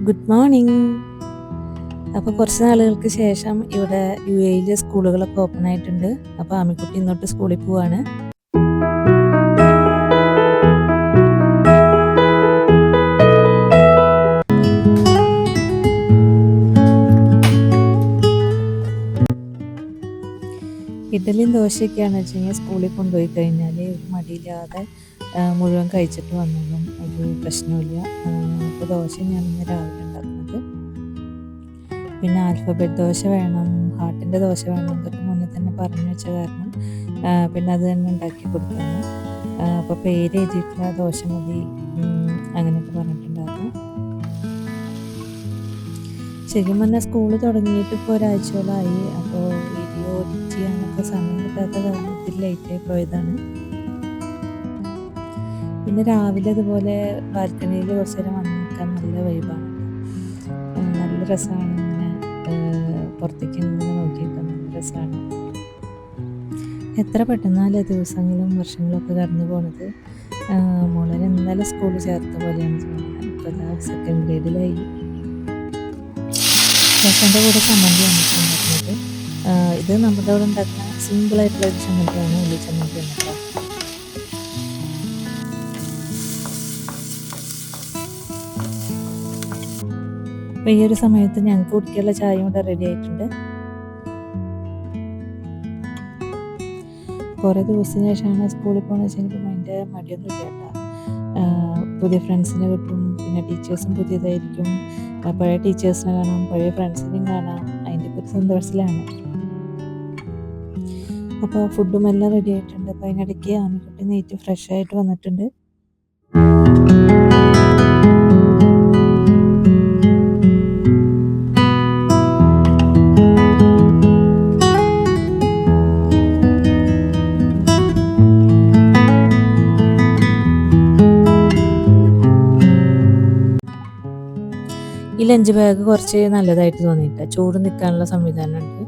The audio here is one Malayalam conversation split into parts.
Good morning. അപ്പോൾ കുറച്ച് നാളുകൾക്ക് ശേഷം ഇവിടെ UAE-ൽ സ്കൂളുകളൊക്കെ ഓപ്പൺ ആയിട്ടുണ്ട്. അപ്പോൾ ആമിക്കുട്ടി ഇന്നോട്ട് സ്കൂളിൽ പോവാണ്. ഇഡലിയും ദോശയൊക്കെയാണെന്ന് വെച്ച് കഴിഞ്ഞാൽ സ്കൂളിൽ കൊണ്ടുപോയി കഴിഞ്ഞാൽ ഒരു മടിയില്ലാതെ മുഴുവൻ കഴിച്ചിട്ട് വന്നതും ഒരു പ്രശ്നമില്ല. അപ്പോൾ ദോശ ഞാനിന്ന് രാവിലെ ഉണ്ടാക്കുന്നത്. പിന്നെ ആൽഫബറ്റ് ദോശ വേണം, ഹാർട്ടിൻ്റെ ദോശ വേണം, ഇതൊക്കെ മുന്നേ തന്നെ പറഞ്ഞു വെച്ച കാരണം പിന്നെ അത് തന്നെ ഉണ്ടാക്കി കൊടുക്കാണ്. അപ്പോൾ പേര് എഴുതിയിട്ടുള്ള ദോശ മതി അങ്ങനെയൊക്കെ പറഞ്ഞിട്ടുണ്ടായിരുന്നു. ശരിക്കും പറഞ്ഞാൽ സ്കൂള് തുടങ്ങിയിട്ട് ഇപ്പോൾ ഒരാഴ്ചയോളമായി. അപ്പോൾ വീഡിയോ എഡിറ്റ് ചെയ്യാനൊക്കെ സമയം കിട്ടാത്ത കാരണത്തിൽ ലേറ്റായി പോയതാണ്. പിന്നെ രാവിലെ അതുപോലെ ബാൽക്കണിയിൽ കുറച്ച് നേരം വന്ന് നിൽക്കാൻ നല്ല വൈബാണ്, നല്ല രസമാണ്. ഇങ്ങനെ പുറത്തേക്ക് ഇങ്ങനെ നോക്കിയിരിക്കാൻ നല്ല രസമാണ്. എത്ര പെട്ടെന്നാലേ ദിവസങ്ങളും വർഷങ്ങളും ഒക്കെ കടന്നു പോകുന്നത്. മോളെ ഇന്നലെ സ്കൂളിൽ ചേർത്ത പോലെയാണ് തോന്നുന്നത്. ഇപ്പോൾ സെക്കൻഡ് ഗ്രേഡിലായി. രസൻ്റെ കൂടെ ചമ്മന്തിയാണ് ഉണ്ടാക്കുന്നത്. ഇത് നമ്മുടെ അവിടെ ഉണ്ടാക്കുന്ന സിമ്പിളായിട്ടുള്ള ഒരു ചമ്മന്തിയാണ്, ഉള്ളി ചമ്മന്തി ഉണ്ടാക്കുക. അപ്പോൾ ഈ ഒരു സമയത്ത് ഞങ്ങൾക്ക് കുടിക്കാനുള്ള ചായയും ഇവിടെ റെഡി ആയിട്ടുണ്ട്. കുറേ ദിവസത്തിന് ശേഷമാണ് സ്കൂളിൽ പോകുന്നത് വെച്ചാൽ എനിക്ക് ഭയങ്കര മടിയൊന്നും ഇല്ല കേട്ടോ. പുതിയ ഫ്രണ്ട്സിനെ കിട്ടും, പിന്നെ ടീച്ചേഴ്സും പുതിയതായിരിക്കും, പഴയ ടീച്ചേഴ്സിനെ കാണാം, പഴയ ഫ്രണ്ട്സിനെയും കാണാം. അതിൻ്റെ ഒരു സന്തോഷത്തിലാണ്. അപ്പോൾ ഫുഡും എല്ലാം റെഡി ആയിട്ടുണ്ട്. അപ്പോൾ അതിനിടയ്ക്ക് ആമിക്കുട്ടി നീറ്റ് ഫ്രഷ് ആയിട്ട് വന്നിട്ടുണ്ട്. ഈ ലഞ്ച് ബാഗ് കുറച്ച് നല്ലതായിട്ട് തോന്നിയിട്ട, ചൂട് നിൽക്കാനുള്ള സംവിധാനമുണ്ട്.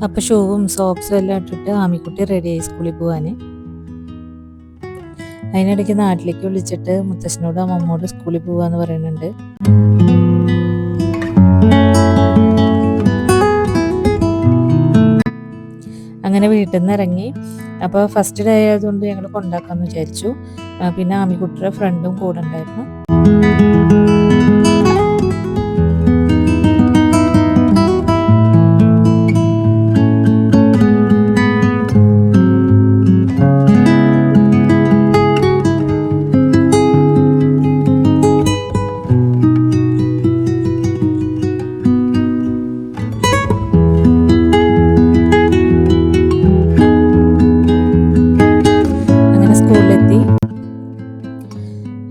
അപ്പോൾ ഷൂവും സോക്സും എല്ലാം ഇട്ടിട്ട് ആമിക്കുട്ടി റെഡിയായി സ്കൂളിൽ പോകാൻ. അതിനിടയ്ക്ക് നാട്ടിലേക്ക് വിളിച്ചിട്ട് മുത്തശ്ശനോട് അമ്മമ്മോട് സ്കൂളിൽ പോകാന്ന് പറയുന്നുണ്ട്. അങ്ങനെ വീട്ടിൽ നിന്ന് ഇറങ്ങി. അപ്പോൾ ഫസ്റ്റ് ഡേ ആയതുകൊണ്ട് ഞങ്ങൾ കൊണ്ടാക്കാമെന്ന് വിചാരിച്ചു. പിന്നെ ആമിക്കുട്ടിയുടെ ഫ്രണ്ടും കൂടെ ഉണ്ടായിരുന്നു.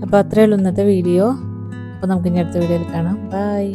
അപ്പോൾ അത്രയേ ഉള്ളൂ ഇന്നത്തെ വീഡിയോ. അപ്പോൾ നമുക്ക് ഇനി അടുത്ത വീഡിയോയിൽ കാണാം. ബൈ.